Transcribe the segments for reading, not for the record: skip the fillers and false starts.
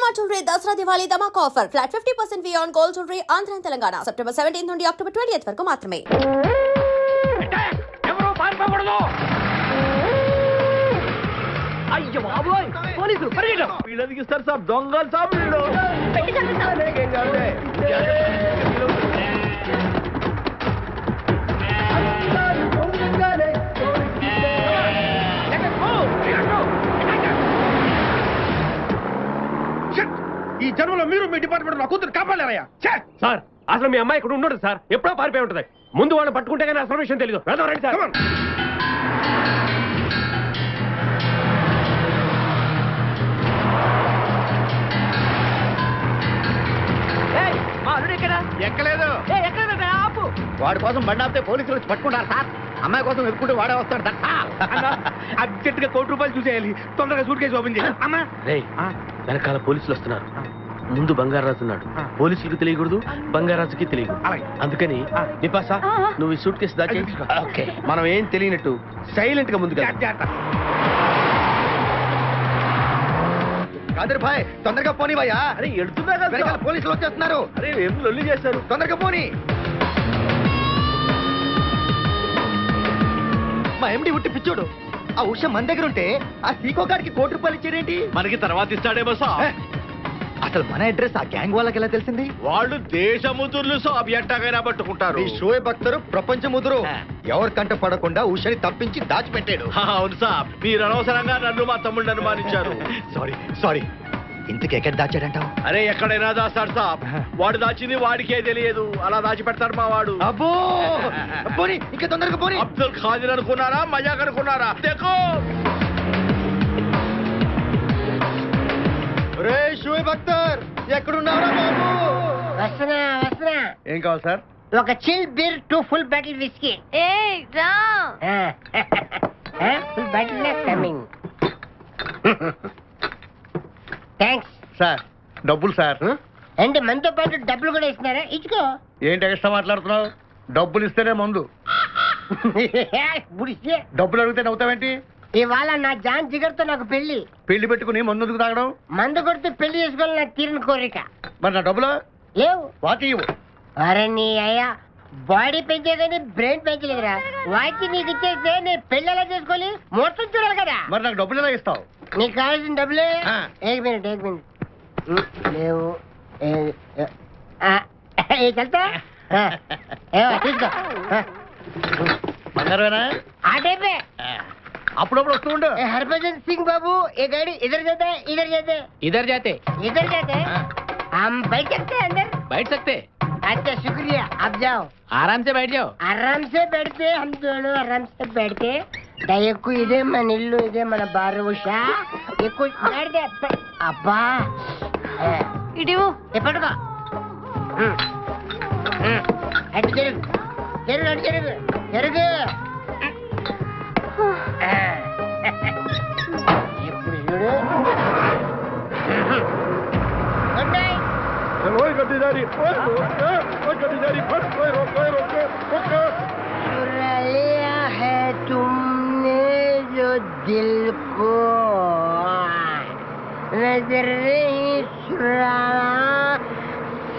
Shalimar Jewelry Dasra Diwali Dhamak offer. Flat 50% fee on gold jewelry. Andhra and Telangana. September 17th నుండి October 20th వరకు మాత్రమే. ఎవరో పారిపోకూడదు. అయ్యో బాబోయ్ పోలీసులు పరిగెట్టు. వీళ్ళకి ఇస్తారు సాబ్ దొంగలు సాబ్ వీళ్ళు. పెట్టి చంపేస్తావు. ఈ జన్మలో మీరు మీ డిపార్ట్మెంట్ లో కూతురు కాపాడలేరయ్యా. సార్ అసలు మీ అమ్మాయి ఇక్కడ ఉండదు సార్, ఎప్పుడో పారిపోయి ఉంటుంది. ముందు వాళ్ళని పట్టుకుంటే కానీ అసలు విషయం తెలియదు. రండి సార్. ఎక్కలేదు. వాడి కోసం బండి ఆపితే పోలీసులు వచ్చి పట్టుకుంటారు సార్. అమ్మాయి కోసం ఎదుర్కొంటే వాడే వస్తాడు. అర్జెంట్ గా ₹1,00,00,000 చూసేయాలి. తొందరగా సూట్ కేసు ఓపెన్ చేయాలి. అమ్మా వెనకాల పోలీసులు వస్తున్నారు. ముందు బంగారాజు ఉన్నాడు. పోలీసులకు తెలియకూడదు, బంగారాజుకి తెలియదు. అందుకని నిపాసా నువ్వు ఈ సూట్ కేసు దాచి మనం ఏం తెలియనట్టు సైలెంట్ గా ముందుగా. కాదర్ భాయ్ తొందరగా పోనీ భయ్యా. అరే ఎడుతున్నా కదా, పోలీసులు వచ్చేస్తున్నారు. అరే ఏం లొల్లి చేస్తారు, తొందరగా పోనీ. మా ఎండి ఉట్టి పిచ్చోడు. ఆ ఉష మన దగ్గర ఉంటే ఆ సీకో గారికి ₹1,00,00,000 ఇచ్చారేంటి? మనకి తర్వాత ఇస్తాడేమో సాబ్. అసలు మన అడ్రస్ ఆ గ్యాంగ్ వాళ్ళకి ఎలా తెలిసింది? వాళ్ళు దేశముతుర్లు సాబ్, ఎట్టగైనా పట్టుకుంటారు. ఈ షోయబ్ అఖ్తర్ ప్రపంచ ముదురు ఎవరి కంట పడకుండా ఉషని తప్పించి దాచిపెట్టాడు. అవును సాబ్, మీరు అనవసరంగా నన్ను మా తమ్ముడిని అనుమానించారు. సారీ ఇంతకు ఎక్కడ దాచాడంటావు? అరే ఎక్కడైనా దాస్తాడు సాబ్. వాడు దాచింది వాడికే తెలియదు, అలా దాచిపెడతాడు మా వాడు. అబ్బో పోనీ, ఇంకా తొందరగా పోనీ. అబ్దుల్ ఖాదిర్ అనుకున్నారా, మజాక్ అనుకున్నారా? దేఖో రే షోయబ్ అఖ్తర్ ఎక్కడున్నారా బాబు? వస్తున్నా. ఏం కావాలి సార్? ఒక chill beer 2 full bottle whisky. Full bottle coming. Thanks sir డబ్బులు సార్. అంటే మనతో పాటు డబ్బులు కూడా ఇస్తున్నారా? ఇచ్చుకో. ఏంటి ఎక్స్ట్రా మాట్లాడుతున్నావు? డబ్బులు ఇస్తేనే మందు. బుడిసే. డబ్బులు అడిగితే నవ్వుతావేంటి? ఇవాళ నా జాన్ జిగర్తో నాకు పెళ్లి. పెళ్లి పెట్టుకుని మందుకు తాగడం? మందు కొడితే పెళ్లి చేసుకోవాలి నాకు తీరిన కోరిక. మరి నా డబ్బులు లేవు. వాటి ఇవ్వు. అరే నీ అయ్యా బాడీ పెంచే కానీ బ్రెయిన్ పెంచలేదురా. వాటి నీకు ఇచ్చేస్తే నేను పెళ్లి ఎలా చేసుకోవాలి? మొత్తం చూడాలి కదా. మరి నాకు డబ్బులు ఎలా ఇస్తావు? నీకు కావాల్సిన డబ్బులే. ఏక్ మినిట్ లేవు. చల్తా తీసుకో. బంగారమేనా? ఆ టైపే. అప్పుడప్పుడు వస్తూ ఉండు. हरभजन सिंह बाबू ये गाड़ी इधर जाता है, इधर जाते हम बैठ सकते हैं अंदर? बैठ सकते. अच्छा शुक्रिया, आप जाओ. आराम से बैठ जाओ. आराम से बैठते हम दोनों, आराम से बैठते. దయకు ఇదే మన ఇల్లు, ఇదే మన బారు. ఉషా ఎక్కువ అబ్బా ఇటు ఎప్పటికో అటు జరుగు జరుగు అటు జరుగు జరుగు. ఇప్పుడు చూడు. चुरा लिया है तुमने जो दिल को, नजर नहीं चुराना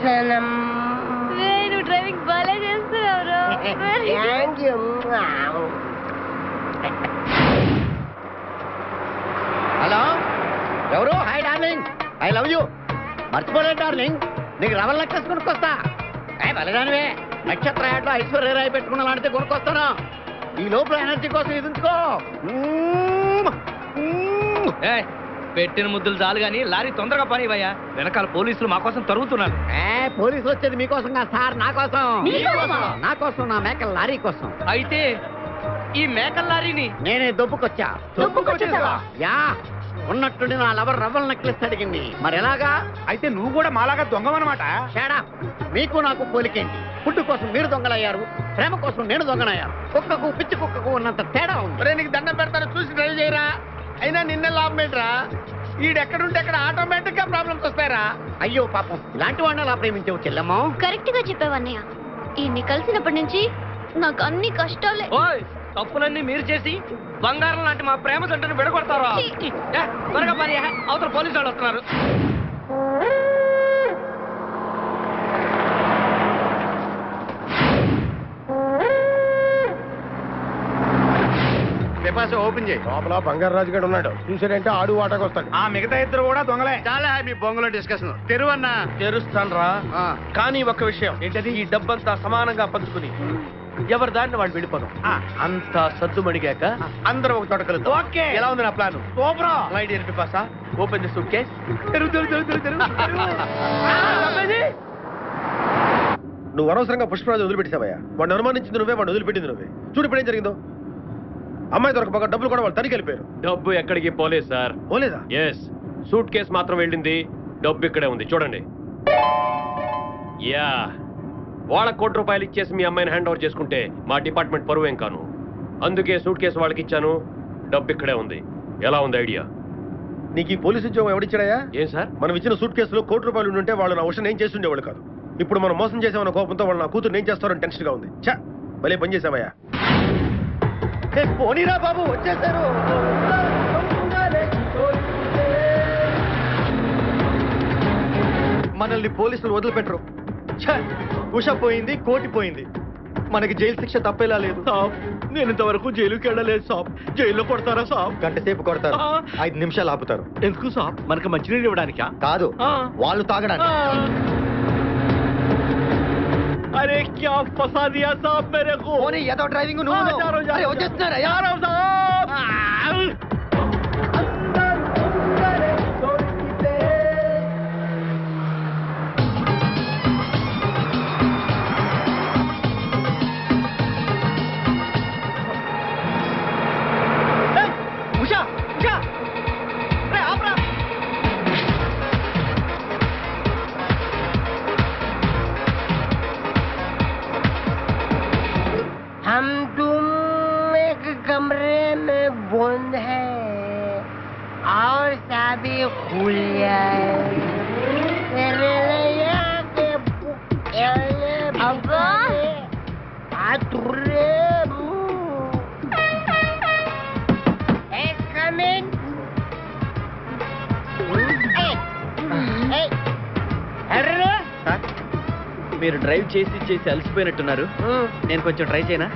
सनम. నువ్వు డ్రైవింగ్ బాగా చేస్తున్నావు. Thank you. హలో ఎవరు? Hi darling, I love you. మర్చిపోలేదు డార్లింగ్, నీకు రవల్ నెక్లెస్ కొనుక్కొస్తా. బలదానివే, నక్షత్ర యాడ్లో ఐశ్వర్యరాయ్ పెట్టుకున్న లాంటిది కొనుక్కొస్తాను. ఈ లోపల ఎనర్జీ కోసం ఎదుర్కో. పెట్టిన ముద్దులు చాలు గాని లారీ తొందరగా పనివయ్యా. వెనకాల పోలీసులు మా కోసం తరుగుతున్నారు. పోలీసులు వచ్చేది మీకోసం కాదు సార్, నా కోసం. నా కోసం, నా మేకల లారీ కోసం. అయితే ఈ మేకల లారీని నేనే దొబ్బుకొచ్చా. యా, ఉన్నట్టుండి నా లవర్ రవ్వల్ నెక్లెస్ అడిగింది. మరి ఎలాగా? అయితే నువ్వు కూడా మాలాగా దొంగమన్నమాట. షేడా, మీకు నాకు పోలికేంటి? ఫుడ్ కోసం మీరు దొంగలయ్యారు, ప్రేమ కోసం నేను దొంగనయ్యాను. కుక్కకు పిచ్చి కుక్కకు ఉన్నంత తేడా ఉంది. నీకు దండం పెడతాను, చూసి డ్రైవ్ చేయరా. అయినా నిన్న లాభం ఏంట్రా? ఈడెక్కడుంటే అక్కడ ఆటోమేటిక్ గా ప్రాబ్లమ్స్ వస్తాయరా. అయ్యో పాపం, ఇలాంటి వాడిని అలా ప్రేమించవు చెల్లెమ్మా. కరెక్ట్ గా చెప్పావన్నయ్య. ఈయన్ని కలిసినప్పటి నుంచి నాకు అన్ని కష్టాలే. తప్పులన్నీ మీరు చేసి బంగారం లాంటి మా ప్రేమ జంటను విడగొడతారా? త్వరగా పని, అవతల పోలీసు వాళ్ళు వస్తున్నారు. పాస్ ఓపెన్ చేయి. లోపల బంగారు రాజు గడు ఉన్నాడు, చూసాడంటే ఆడు వాటకు వస్తాడు. ఆ మిగతా ఇద్దరు కూడా దొంగలే. చాలా మీ బొంగులో డిస్కషన్. తెరువన్నా. తెరుస్తాను రా, కానీ ఒక విషయం ఏంటది, ఈ డబ్బంతా సమానంగా పంచుకుని ఎవరి దాన్ని వాళ్ళు వెళ్ళిపోదాం. అంతా సద్దుమణిగాక అందరూ ఒక తోట కలుద్దాం. ఓకే. ఎలా ఉంది నా plan? Super. My dear పిపాసా, open the suit case. నువ్వు అనవసరంగా పుష్పరాజు వదిలిపెట్టావయ్యా. వాడిని అనుమానించింది నువ్వే, వాడిని వదిలిపెట్టింది నువ్వే. చూడు ఇప్పుడు ఏం జరిగిందో. అమ్మాయి దొరకపోక డబ్బులు కూడా వాళ్ళు తనిఖీ వెళ్ళిపోయారు. డబ్బు ఎక్కడికి పోలేదు సార్. పోలేదా? ఎస్, సూట్ కేసు మాత్రం వెళ్ళింది, డబ్బు ఇక్కడే ఉంది చూడండి. యా, వాళ్ళ ₹1,00,00,000 ఇచ్చేసి మీ అమ్మాయిని హ్యాండ్ ఓవర్ చేసుకుంటే మా డిపార్ట్మెంట్ పరువు ఏం కాను. అందుకే సూట్ కేసు వాళ్ళకి ఇచ్చాను, డబ్బు ఇక్కడే ఉంది. ఎలా ఉంది ఐడియా? నీకు ఈ పోలీసు ఉద్యోగం ఎవడిచ్చాడయ్యా? ఏం సార్, మనం ఇచ్చిన సూట్ కేసులో ₹1,00,00,000 ఉంటే వాళ్ళు నా విషయం ఏం చేసి ఉండేవాళ్ళు కాదు. ఇప్పుడు మనం మోసం చేసామన్న కోపంతో వాళ్ళు నా కూతురు ఏం చేస్తారని టెన్షన్ గా ఉంది. చా, భలే పని చేసావయ్యా. పోనీరా బాబు, వచ్చేసారు. మనల్ని పోలీసులు వదిలిపెట్టరు. ఉష పోయింది, కోటి పోయింది, మనకి జైలు శిక్ష తప్పేలా లేదు. నేను ఇంతవరకు జైలుకి వెళ్ళలేదు సాబ్. జైల్లో కొడతారా సాబ్? గంట సేపు కొడతారు, 5 నిమిషాలు ఆపుతారు. ఎందుకు సాబ్? మనకు మంచినీళ్ళు ఇవ్వడానికా? కాదు, వాళ్ళు తాగడానికి. అరే క్యా ఫసా దియా సాబ్ మేరే కో. ఏదో డ్రైవింగ్ వచ్చేస్తున్నారా? हम तुम एक कमरे में बंद है और चाबी खुल जाए। మీరు డ్రైవ్ చేసి చేసి అలసిపోయినట్టున్నారు, నేను కొంచెం ట్రై చేయనా?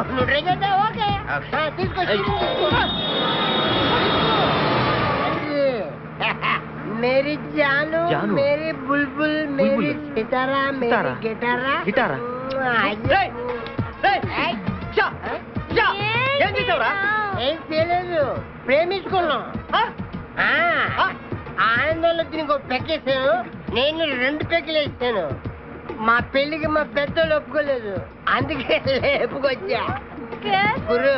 నువ్వు ట్రై చేద్దా? ఓకే, मेरी जानू, मेरी बुलबुल, मेरी सितारा, मेरी गिटारा. ఏం చేయలేదు, ప్రేమించుకున్నాం. ఆనందంలో దీనికి పెక్కేసాను, నేను 2 పెక్కలు వేస్తాను. మా పెళ్లికి మా పెద్దలు ఒప్పుకోలేదు, అందుకే లేపుకొచ్చా. గురు,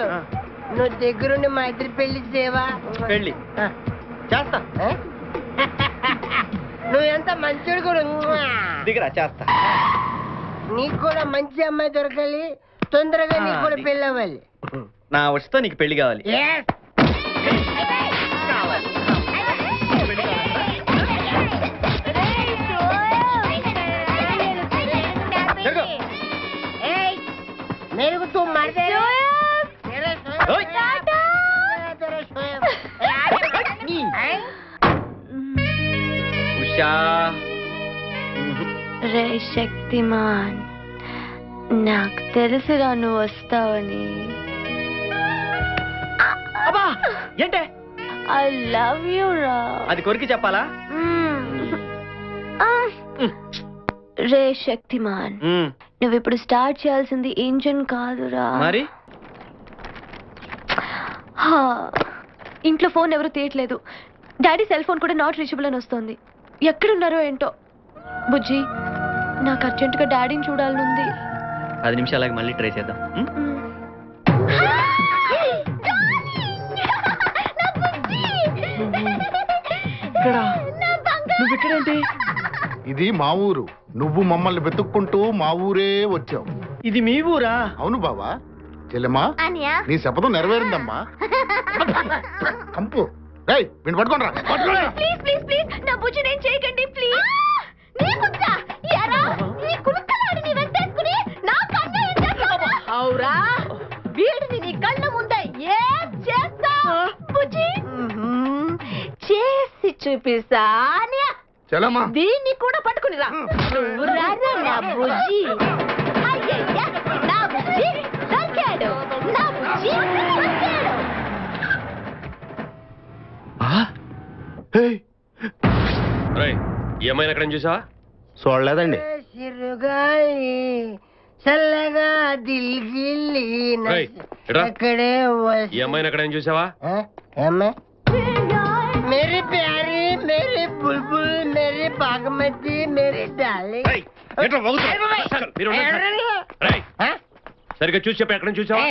నువ్వు దగ్గరుండి మా ఇద్దరు పెళ్లి చేయవా? పెళ్లి చేస్తా. నువ్వు ఎంత మంచోడు కూడా. దిగరా, చేస్తా. నీకు కూడా మంచి అమ్మాయి దొరకాలి, తొందరగా నీకు కూడా పెళ్లి అవ్వాలి. నా వస్తే నీకు పెళ్లి కావాలి. मेरे को तू मार दे। ఉషా, రే శక్తిమాన్, నాకు తెలుసురా నువ్వు వస్తావని. అబ్బా ఏంటే? ఐ లవ్ యూ రా. అది కొరికి చెప్పాలా? రే శక్తిమాన్, నువ్వు ఇప్పుడు స్టార్ట్ చేయాల్సింది ఇంజిన్ కాదురా. మరి ఇంట్లో ఫోన్ ఎవరు తీయట్లేదు, డాడీ సెల్ ఫోన్ కూడా నాట్ రీచబుల్ అని వస్తుంది. ఎక్కడున్నారో ఏంటో. బుజ్జి, నాకు అర్జెంటుగా డాడీని చూడాలనుంది. 10 నిమిషాలకి మళ్ళీ ట్రై చేద్దాం. నువ్విక్కడేంటి? ఇది మా ఊరు, నువ్వు మమ్మల్ని వెతుక్కుంటూ మా ఊరే వచ్చావు. ఇది మీ ఊరా? అవును బావా. చెల్లెమ్మా, నీ శపథం నెరవేరిందమ్మా. కంపు వీణ్ పట్టుకోండి. ప్లీజ్ ప్లీజ్ ప్లీజ్, నా బుజ్జి నేను చేయకండి ప్లీజ్. అవురా, వీడిని నీ కళ్ళ ముందే ఏం చేస్తా బుజ్జి? చేసి చూపిస్తా. చెల్లెమ్మా, దీన్ని కూడా పట్టుకుని రా. నా బుజ్జి, నా బుజ్జి దొరికాడు, నా బుజ్జి దొరికాడు. ఈ అమ్మాయిని ఎక్కడ చూసావా? చూడలేదండి. సిరుగాలి చల్లగా దిల్గిల్లి అక్కడే ఈ అమ్మాయిని ఎక్కడ చూసావా? मेरी प्यारी मेरी बुलबुल मेरी बागमती मेरी डार्लिंग సరిగ్గా చూసి చెప్పి ఎక్కడ చూసావా?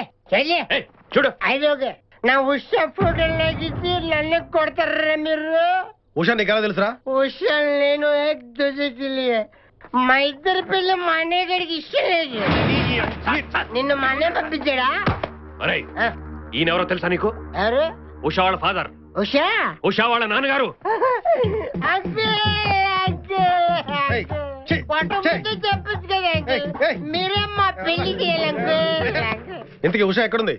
చూడు. అదొకే నా ఉషా ఫోటో లేకిచ్చి నన్ను కొడతారా మీరు? ఉషా నీకెలా తెలుసురా? ఉషా నేను మా ఇద్దరు పిల్ల మా అన్నయ్య గడికి ఇష్టం లేదు. నిన్ను మా అన్నయ్య పంపించాడా? ఈయన ఎవరో తెలుసా నీకు? ఎవరు? ఉషా వాళ్ళ ఫాదర్. ఉషా? ఉషా వాళ్ళ నాన్నగారు. చెప్పచ్చు కదా మీరే మా పెళ్లి చేయాలంటే. ఇంతకీ ఉషా ఎక్కడుంది?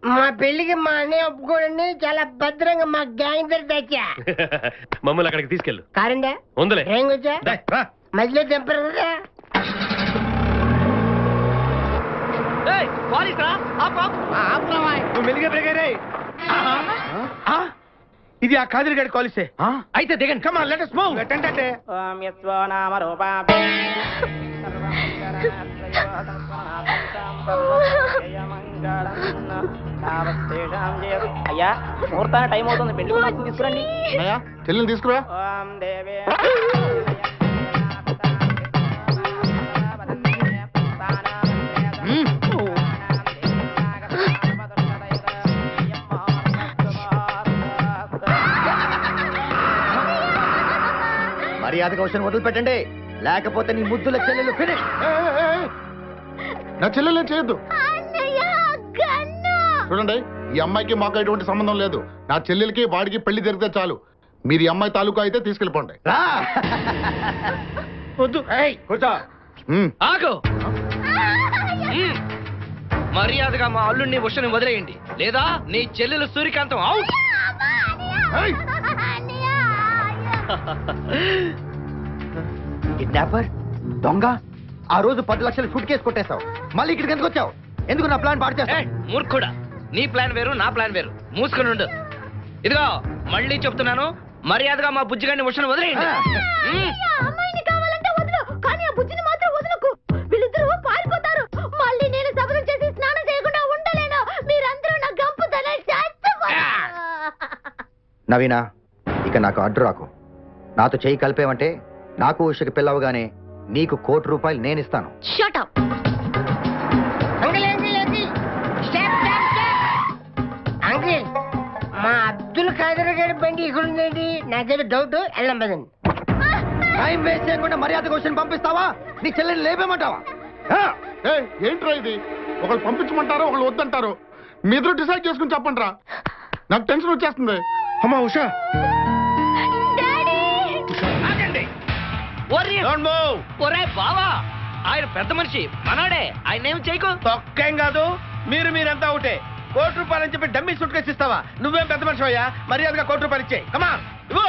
మా పెళ్లికి మా అన్నయ్య ఒప్పుకోండి చాలా భద్రంగా మా గ్యాంగ్ దగ్గర తెచ్చా. మమ్మల్ని అక్కడికి తీసుకెళ్ళు. కారండా ఉందలే. ఏం వచ్చా మధ్యలో తెంపరు కదా. ఇది ఆ కాదిరి గడి కాలిసే. అయితే దిగండి. Come on, let us move. అంటే అయ్యా ముహూర్తానికి టైం అవుతుంది, పెళ్లి కుమార్తెను తీసుకురండి. చెల్లెని తీసుకురా. మర్యాదగా విషయం వదిలిపెట్టండి, లేకపోతే నీ ముద్దుల చెల్లెలు ఫినిష్. నా చెల్లెలే చేయొద్దు. చూడండి, ఈ అమ్మాయికి మాకు ఎటువంటి సంబంధం లేదు. నా చెల్లెలకి వాడికి పెళ్లి జరిగితే చాలు. మీరు ఈ అమ్మాయి తాలూకా అయితే తీసుకెళ్ళిపోండి. వద్దు. కూర్చో. ఆగు. మర్యాదగా మా అల్లుడిని ఉషని వదిలేయండి, లేదా నీ చెల్లెలు సూర్యకాంతం అవుట్. కిడ్నాపర్, దొంగ, ఆ రోజు 10 లక్షలు సూట్ కేసు కొట్టేశావు. మళ్ళీ ఇక్కడికి ఎందుకు వచ్చావు? ఎందుకు నా ప్లాన్ పాడు చేస్తావు? మూర్ఖుడా, నీ ప్లాన్ వేరు నా ప్లాన్ వేరు. మూసుకొని ఉండు. ఇదిగో మళ్ళీ చెప్తున్నాను, మర్యాదగా మా బుజ్జిగాడిని ఉషను వదిలేయండి. అమ్మాయిని కావాలంటే వదులు, కానీ ఆ బుజ్జిని మాత్రం వదలకు. వీళ్ళిద్దరూ పారిపోతారు. మళ్ళీ నేను శబదం చేసి స్నానం చేయకుండా ఉండలేను. మీరందరూ నా గంపుతనే చేస్తారు. నవీనా, ఇక నాకు అడ్డు రాకు. నాతో చేయి కలిపేవంటే నాకు ఉషకి పిల్లవగానే నీకు ₹1,00,00,000 నేను ఇస్తాను. Shut up. అంకిల్, మా అబ్దుల్ ఖాదర్ గారి బండి ఇక్కడ ఉందండి. నాకేదో డౌట్, వెళ్ళం పదండి. టైం వేస్ట్ చేయకుండా మర్యాదగా ఉషని పంపిస్తావా? నీ చెల్లెని లేపేమంటావా? ఏంట్రా ఇది? ఒకళ్ళు పంపించమంటారు, ఒకళ్ళు వద్దంటారు. మీ ఇద్దరు డిసైడ్ చేసుకుని చెప్పండి రా. నాకు టెన్షన్ వచ్చేస్తుంది. అమ్మా ఉషా, ఒరే బావా, ఆయన పెద్ద మనిషి మనోడే, ఆయన ఏం చేయకు. తొక్కేం కాదు. మీరంతా ఒకటే. ₹1,00,00,000 అని చెప్పి డమ్మీ సూట్ కేసు ఇస్తావా? నువ్వేం పెద్ద మనిషి అయ్యా? మర్యాదగా ₹1,00,00,000 ఇచ్చేయి. కమా ఇవ్వు.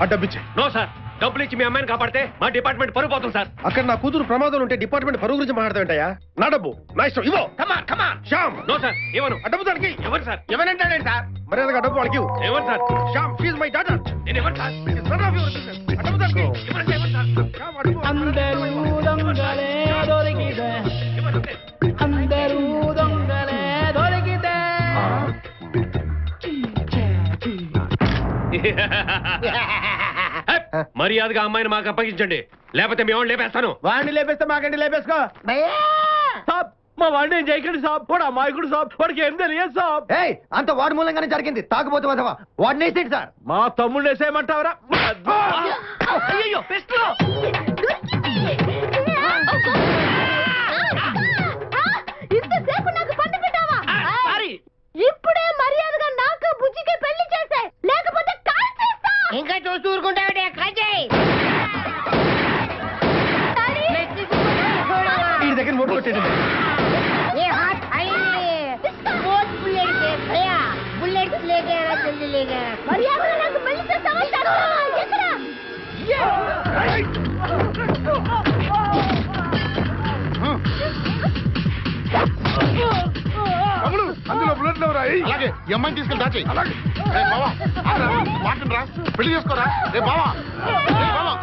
ఆ డబ్బిచ్చే. నో సార్, డబ్బులు ఇచ్చి మీ అమ్మాయిని కాపాడితే మా డిపార్ట్మెంట్ పరుగు పోతుంది సార్. అక్కడ నా కూతురు ప్రమాదం ఉంటే డిపార్ట్మెంట్ పరుగు గురించి మాట్లాడతావేంటయ్యా? నా డబ్బు నా ఇష్టం. ఇవ్వు. కమాన్ శ్యామ్. నో సార్, ఇవ్వను. ఆ డబ్బు దానికి ఎవరు సార్? ఎవరంటాడేంటి సార్? మర్యాదగా డబ్బు వాళ్ళకి ఇవ్వు. ఎవరు sir? Shyam, she's my daughter. నేను ఎవరు సార్? ఆ డబ్బు దానికి ఎవరు సార్? శ్యామ్, ఆ డబ్బు. అందరూ దొంగలే దొరికితే, అందరూ దొంగలే దొరికితే. మర్యాదగా అమ్మాయిని మాకు అప్పగించండి, లేకపోతే మీ వాడిని లేపేస్తాను. వాడిని లేపేస్తే మాకండి లేపేసుకో. సాబ్, మా వాడిని ఏం చేయకండి సాబ్. వాడు అమాయకుడు సాబ్, వాడికి ఏం తెలియదు సాబ్. ఏయ్, అంత వాడి మూలంగానే జరిగింది. తాగుబోతు వదవా, వాడిని వేసేయండి సార్. మా తమ్ముడు వేసేయమంటావరా? అయ్యో పిస్టల్. ఇంతసేపు నాకు పండు పెట్టావా? ఇప్పుడే మర్యాదగా నాకు బుజ్జికి పెళ్లి చేసే, లేకపోతే కాల్ చేస్తా. ఇంకా చూస్తూ ఊరుకుంటావుడే, కాజేయ్. ఈ దగ్గర నోటు కొట్టేయండి. ये हाथ आई बहुत बुलेट के भैया, बुलेट लेके आना जल्दी लेके आना. మర్యాదగా నాకు పెళ్లి చేస్తావా? ఎక్కడ? తమ్ముడు, అందులో బుల్లెట్లు ఎవరా? అలాగే ఈ అమ్మాయిని తీసుకెళ్ళి దాచేయి. అలాగే బావా మాటరా, పెళ్లి చేసుకోరా. రే బావా, బావా.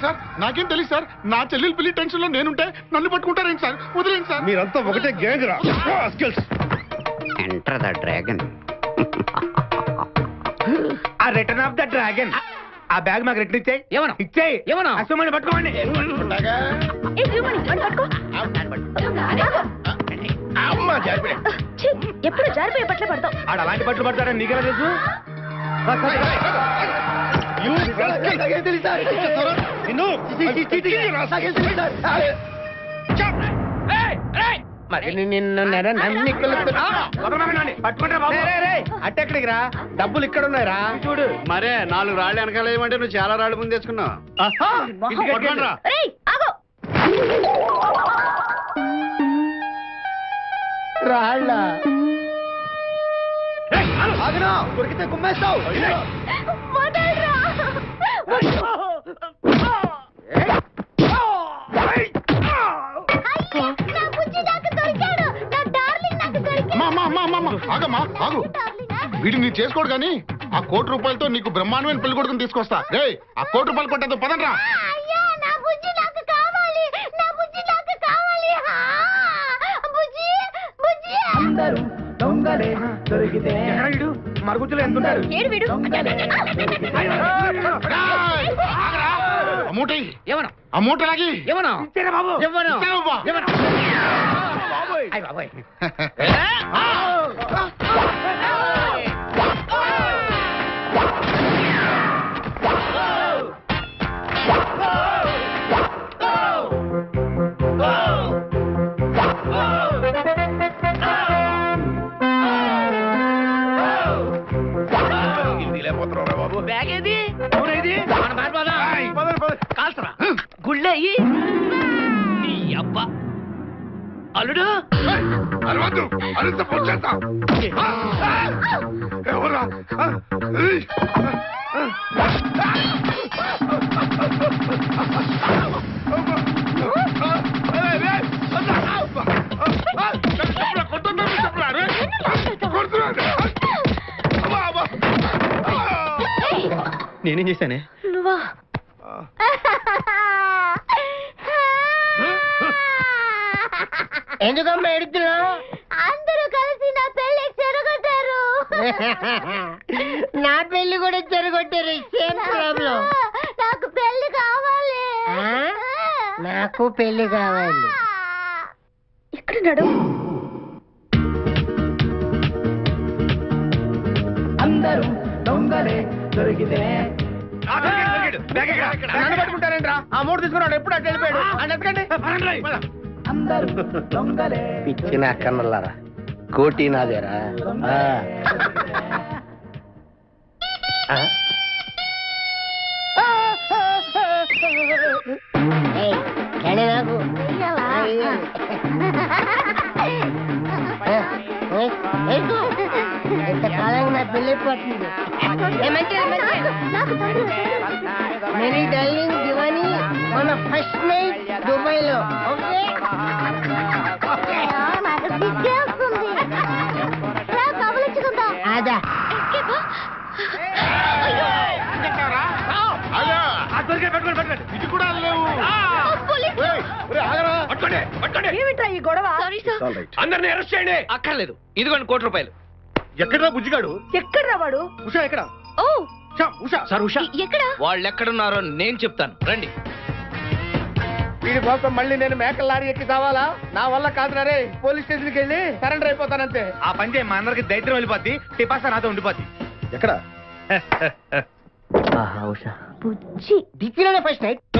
సార్ నాకేం తెలియదు సార్. నా చెల్లెలు పెళ్లి టెన్షన్ లో నేనుంటే నన్ను పట్టుకుంటారేంటి సార్? వదిలేండి సార్. మీరంతా ఒకటే గ్యాంగ్ రా. Enter the dragon. ఆ రిటర్న్ ఆఫ్ ద డ్రాగన్. ఆ బ్యాగ్ మాకు రిటర్న్ ఇచ్చేయి. ఏమన్నా ఇచ్చేయి. ఏమన్నా అసలు పట్టుకోండి. ఎప్పుడు జారిపోయే బట్టలు పడతావు. ఆడ అలాంటి బట్టలు పడతారని నీకెలా తెలుసు? అట్టెక్కడికి రా, డబ్బులు ఇక్కడ ఉన్నాయిరా. చూడు మరే 4 రాళ్ళు వెనకాల ఏమంటే నువ్వు చాలా రాళ్ళు ముందు తెచ్చుకున్నావు. రాళ్ళ దొరికితే కుమ్మేస్తావు. ఆగమ్మా ఆగు. వీడిని నీ చేసుకోడు కానీ ఆ ₹1,00,00,000తో నీకు బ్రహ్మాండమైన పెళ్లి కొడుకుని తీసుకొస్తా. రే ఆ ₹1,00,00,000 కొట్టేదో పదండ్రా. మరుగుజ్జులు ఎంత ఉంటారు? అమౌంట్ లాగి బాబు. బ్యాగ్ ఏది? మన పారిపోదా? కాల్సరా గుళ్ళే నీ అబ్బా అల్లుడు. అరవద్దు, అరిస్తే ఫోన్ చేస్తా. ఎవరా? నేనేం చేశానే? నువ్వా? ఎందుకమ్మా ఎడుతున్నావు? అందరూ కలిసి నా పెళ్లి చెరగొట్టారు. నా పెళ్లి కూడా చెరగొట్టారు. Same problem. నాకు పెళ్లి కావాలి. నాకు పెళ్లి కావాలి. ఎక్కడున్నాడు? అందరూ దొంగలే దొరికితే నన్ను పట్టుకుంటారేంట్రా? ఆ మూడు తీసుకున్నాడు. ఎప్పుడు అటు వెళ్ళిపోయాడు. అని ఎత్తకండి. పిచ్చిన కన్నల్లారా, కోటి నాదేరా. ఎంతకాలంగా నా పెళ్ళి పోతుంది. మెనీ డార్లింగ్ దివానీ మన ఫస్ట్ నైట్ దుబాయ్ లో. అదా ఇది కూడా లేవు. ఏమిట్రా ఈ గొడవ? అందరిని అరెస్ట్ చేయండి. అక్కర్లేదు, ఇదిగోండి ₹1,00,00,000. ఎక్కడ్రా బుజ్జిగాడు? ఎక్కడ్రా వాడు? ఉషా ఎక్కడ? ఓ ఉషా సార్ ఉషా ఎక్కడ? వాళ్ళు ఎక్కడున్నారో నేను చెప్తాను, రండి. వీడి కోసం మళ్ళీ నేను మేకల లారీ ఎక్కి కావాలా? నా వల్ల కాదురా రే. పోలీస్ స్టేషన్కి వెళ్ళి సరెండర్ అయిపోతానంతే. ఆ పని చేయి, మా అందరికి దైత్యం వెళ్ళిపోద్ది. టిపాసా నాతో ఉండిపోద్ది. ఎక్కడ? బుజ్జి డిక్కీలోనే ఫస్ట్ నైట్.